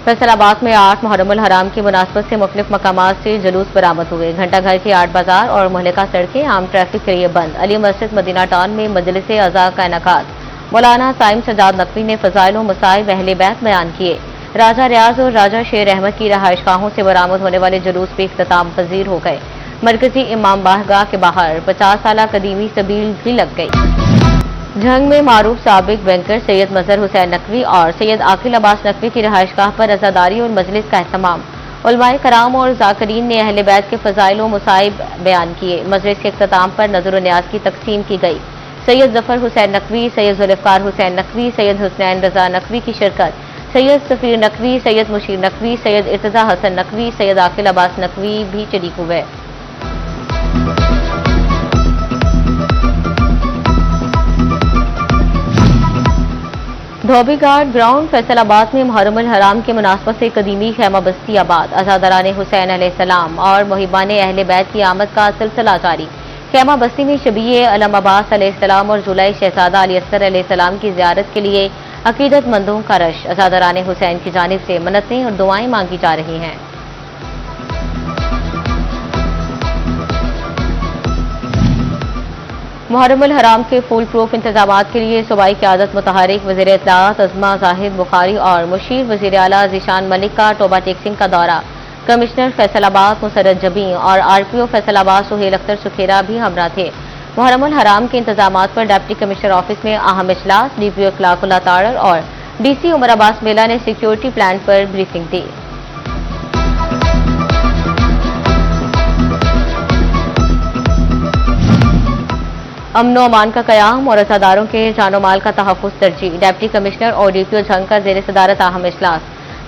फैसलाबाद में 8 मुहर्रमुल हराम की मुनासबत से मुख्तलिफ मकामात से जुलूस बरामद हुए। घंटा घर की 8 बाजार और मुहल्लिका सड़कें आम ट्रैफिक के लिए बंद। अली मस्जिद मदीना टाउन में मजलिस अज़ा का इनेकाद। मौलाना साइम सजाद नकवी ने फजाइल व मसाइब अहले बैत बयान किए। राजा रियाज और राजा शेर अहमद की रहायशगाहों से बरामद होने वाले जुलूस भी इख्तिताम पजीर हो गए। मरकजी इमाम बारगाह के बाहर 50 साल कदीमी सबील भी लग गई। जंग में मारूफ साबिक बैंकर सैयद मजहर हुसैन नकवी और सैयद आकिल अब्बास नकवी की रहायशगाह पर अज़ादारी और मजलिस का एहतमाम। उलमाए कराम और जाकरीन ने अहले बैत के फजाइल व मुसाइब बयान किए। मजलिस के इख्तिताम पर नजर व न्याज की तकसीम की गई। सैयद जफर हुसैन नकवी, सैयद जुल्फ़िकार हुसैन नकवी, सैयद हुसनैन रजा नकवी की शिरकत। सैयद सफीर नकवी, सैयद मुशीर नकवी, सैयद इर्तजा हसन नकवी, सैयद आकिल अब्बास नकवी भी शरीक हुए। धोबी घाट ग्राउंड फैसलाबाद में मुहर्रमुल हराम के मुनासबत से कदीमी खैमा बस्ती आबाद। अज़ादाराने हुसैन अलैहिस्सलाम और मुहिबाने अहले बैत की आमद का सिलसिला जारी। खैमा बस्ती में शबीए अलम अब्बास अलैहिस्सलाम और जुलाई शहजादा अली अस्कर अलैहिस्सलाम की ज़ियारत के लिए अकीदतमंदों का रश। अज़ादाराने हुसैन की जानिब से मन्नतें और दुआएं मांगी जा रही हैं। मुहर्रमुल हराम के फुल प्रूफ इंतजाम के लिए सूबाई क़यादत मुतहरिक वज़ीर इत्तलाआत अज़मा जाहिद बुखारी और मुशीर वज़ीर आला ज़ीशान मलिक का टोबा टेक्सिंग का दौरा। कमिश्नर फैसलाबाद मुसर्रत जबीं और RPO फैसलाबाद सुहेल अख्तर सुखेरा भी हमरा थे। मुहर्रमुल हराम के इंतजाम पर डिप्टी कमिश्नर ऑफिस में अहम इजलास। DPO इखलाकुल्लाह तारड़ और DC उमर अब्बास मेला ने सिक्योरिटी प्लान पर ब्रीफिंग दी। अमनो अमान का कयाम और अज़ादारों के जानो माल का तहफ़्फ़ुज़ तरजीह। डिप्टी कमिश्नर और DPO झंग का ज़ेर सदारत अहम इजलास।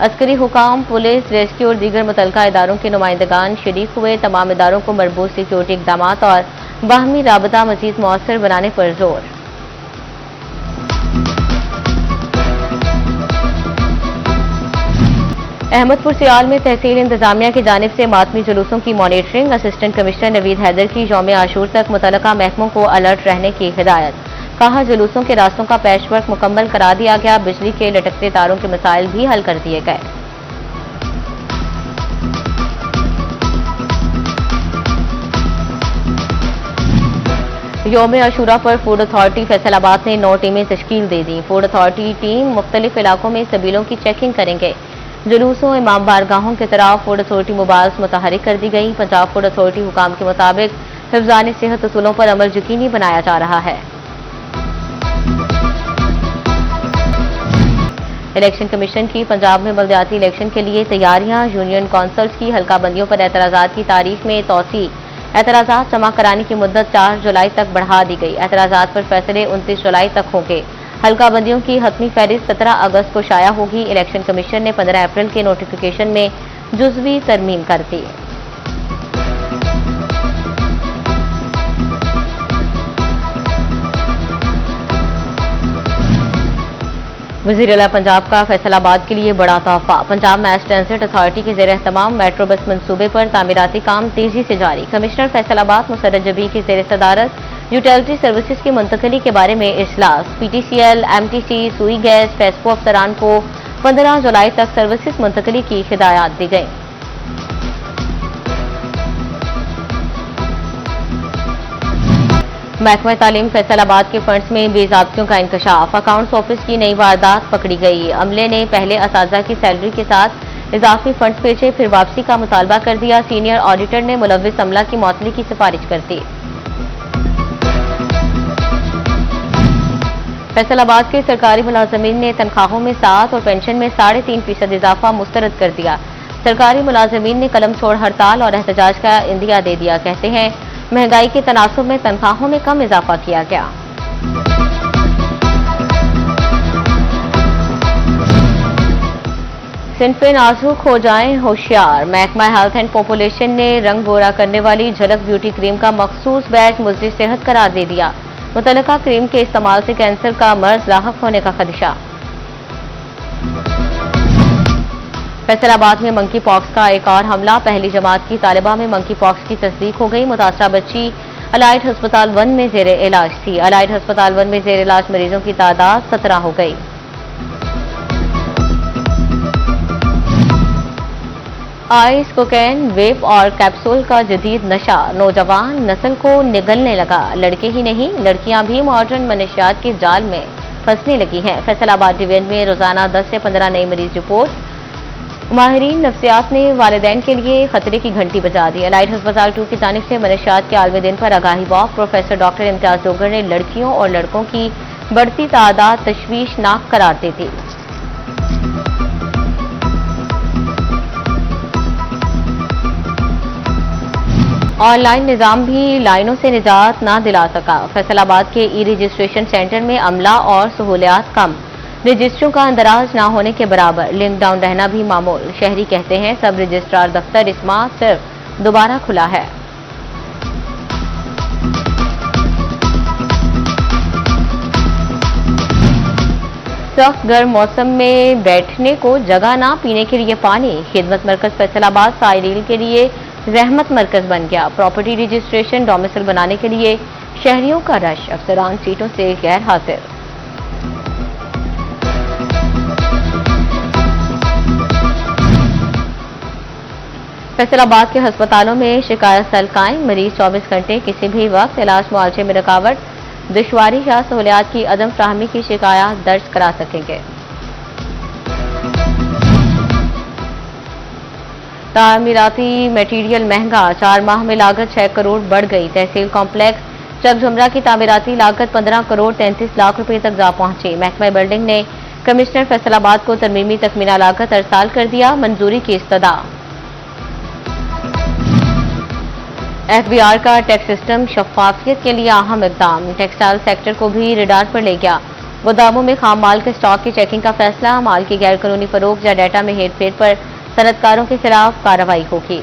अस्करी हुकाम, पुलिस, रेस्क्यू और दीगर मुतल्लिका इदारों के नुमाइंदगान शरीक हुए। तमाम इदारों को मरबूत सिक्योरिटी इक़दाम और बाहमी राबता मज़ीद मौसर बनाने पर जोर। अहमदपुर सियाल में तहसील इंतजामिया की जानिब से मातमी जुलूसों की monitoring. Assistant commissioner Naveed Haider की यौम आशूर तक मुतल्लिका महकमों को अलर्ट रहने की हिदायत। कहा, जुलूसों के रास्तों का पैचवर्क मुकम्मल करा दिया गया। बिजली के लटकते तारों के मसाइल भी हल कर दिए गए। यौम आशूरा पर फूड अथॉरिटी फैसलाबाद ने 9 टीमें तश्कील दे दी। फूड अथॉरिटी टीम मुख्तलिफ इलाकों में सबीलों की चेकिंग करेंगे। जुलूसों इमाम बारगाहों की तरफ फूड अथॉरिटी मोबाइल्स मुतहरिक कर दी गई। पंजाब फूड अथॉरिटी हुकाम के मुताबिक हिफ्ज़ान सेहत उसूलों पर अमल यकीनी बनाया जा रहा है। इलेक्शन कमीशन की पंजाब में बलदियाती इलेक्शन के लिए तैयारियां। यूनियन कौंसल्स की हल्का बंदियों पर एतराज़ात की तारीख में तौसी। एतराज़ात जमा कराने की मुद्दत 4 जुलाई तक बढ़ा दी गई। एतराज़ात पर फैसले 29 जुलाई तक होंगे। हल्का बंदियों की हतमी फहरिस्त 17 अगस्त को शाया होगी। इलेक्शन कमीशन ने 15 अप्रैल के नोटिफिकेशन में जुज़वी तरमीम कर दी। वज़ीर आला पंजाब का फैसलाबाद के लिए बड़ा तोहफा। पंजाब मैस ट्रांजिट अथॉरिटी के ज़ेर एहतमाम मेट्रो बस मंसूबे पर तामीराती काम तेजी से जारी। कमिश्नर फैसलाबाद मुसर्रत जबीं की ज़ेर सदारत यूटिलिटी सर्विसेज की मुंतकली के बारे में इजलास। PTCL, MTC, सुई गैस, फेस्को अफसरान को 15 जुलाई तक सर्विसेज मुंतकली की हिदायत दी गई। महकमा तालीम फैसलाबाद के फंड्स में बेज़ाब्तियों का इंकशाफ। अकाउंट्स ऑफिस की नई वारदात पकड़ी गई। अमले ने पहले असातिज़ा की सैलरी के साथ इजाफी फंड्स भेजे, फिर वापसी का मुतालबा कर दिया। सीनियर ऑडिटर ने मुलव्विस अमला की मौतली की सिफारिश कर दी। फैसलाबाद के सरकारी मुलाजमीन ने तनख्वाहों में 7 और पेंशन में 3.5% इजाफा मुस्तरद कर दिया। सरकारी मुलाजमीन ने कलम छोड़ हड़ताल और एहतजाज का इंदिया दे दिया। कहते हैं, महंगाई के तनासुब में तनख्वाहों में कम इजाफा किया गया। सिंध पे नाजुक हो जाएं होशियार। महकमा हेल्थ एंड पॉपुलेशन ने रंग गोरा करने वाली झलक ब्यूटी क्रीम का मखसूस बैच मुज़र सेहत करार दे दिया। मुतल्लिका क्रीम के इस्तेमाल से कैंसर का मर्ज लाहक होने का खदशा। फैसलाबाद में मंकी पॉक्स का एक और हमला। पहली जमात की तालिबा में मंकी पॉक्स की तस्दीक हो गई। मुतासरा बच्ची अलाइड अस्पताल 1 में जेर इलाज थी। अलाइड अस्पताल 1 में जेर इलाज मरीजों की तादाद 17 हो गई। आइस, कोकेन, वेप और कैप्सूल का जदीद नशा नौजवान नस्ल को निगलने लगा। लड़के ही नहीं, लड़कियां भी मॉडर्न मनशियात के जाल में फंसने लगी हैं। फैसलाबाद डिवीजन में रोजाना 10 से 15 नई मरीज रिपोर्ट। माहिरीन नफ्सियात ने वालिदैन के लिए खतरे की घंटी बजा दी। लाइट अस्पताल 2 की जानिब से मनशियात के आलमी दिन पर आगाही walk. Professor doctor Imtiaz Dogar ने लड़कियों और लड़कों की बढ़ती तादाद तशवीशनाक करार दी थी। ऑनलाइन निजाम भी लाइनों से निजात ना दिला सका। फैसलाबाद के ई रजिस्ट्रेशन सेंटर में अमला और सहूलियात कम, रजिस्ट्रियों का अंदराज ना होने के बराबर, लिंक डाउन रहना भी मामूल। शहरी कहते हैं सब रजिस्ट्रार दफ्तर इस माह सिर्फ दोबारा खुला है। सख्त गर्म मौसम में बैठने को जगह ना, पीने के लिए पानी। खिदमत मरकज फैसलाबाद साइरील के लिए रहमत मरकज बन गया। प्रॉपर्टी रजिस्ट्रेशन डोमिसाइल बनाने के लिए शहरियों का रश, अफसरान सीटों से गैर हाजिर। फैसलाबाद के अस्पतालों में शिकायत सेल कायम। मरीज 24 घंटे किसी भी वक्त इलाज मुआवजे में रुकावट, दुश्वारी या सहूलियात की अदम फ्राहमी की शिकायत दर्ज करा सकेंगे। तामीराती मटीरियल महंगा, 4 माह में लागत 6 करोड़ बढ़ गई। तहसील कॉम्प्लेक्स चकझुमरा की तामीराती लागत 15 करोड़ 33 लाख रुपए तक जा पहुंची। महकमा बिल्डिंग ने कमिश्नर फैसलाबाद को तरमीमी तकमीना लागत अरसाल कर दिया, मंजूरी की इस्तदा। एफबीआर का टैक्स सिस्टम शफाफियत के लिए अहम इकदाम, टेक्सटाइल सेक्टर को भी रडार पर ले गया। गोदामों में खाम माल के स्टॉक की चेकिंग का फैसला, माल की गैर कानूनी फरोख्त या डाटा में हेरफेर पर सनतकारों के खिलाफ कार्रवाई होगी।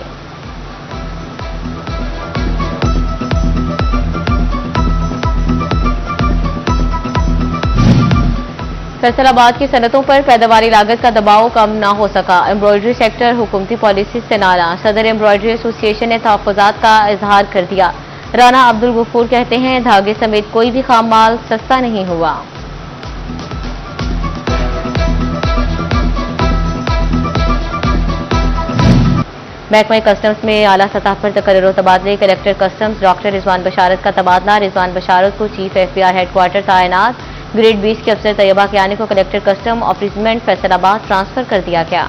फैसलाबाद की सनतों पर पैदावारी लागत का दबाव कम न हो सका। एम्ब्रॉयडरी सेक्टर हुकूमती पॉलिसी से नाराज, सदर एम्ब्रॉयडरी एसोसिएशन ने तहफ़्फ़ुज़ात का इजहार कर दिया। राना अब्दुल गफूर कहते हैं धागे समेत कोई भी खाम माल सस्ता नहीं हुआ। महकमा कस्टम्स में आला सतह पर तकर्रुर तबादले। कलेक्टर कस्टम्स डॉक्टर रिजवान बशारत का तबादला। रिजवान बशारत को चीफ एफबीआर हेडक्वार्टर तैनात। ग्रेड 20 के अफसर तैयबा कियानी को collector custom of regiment Faisalabad transfer कर दिया गया।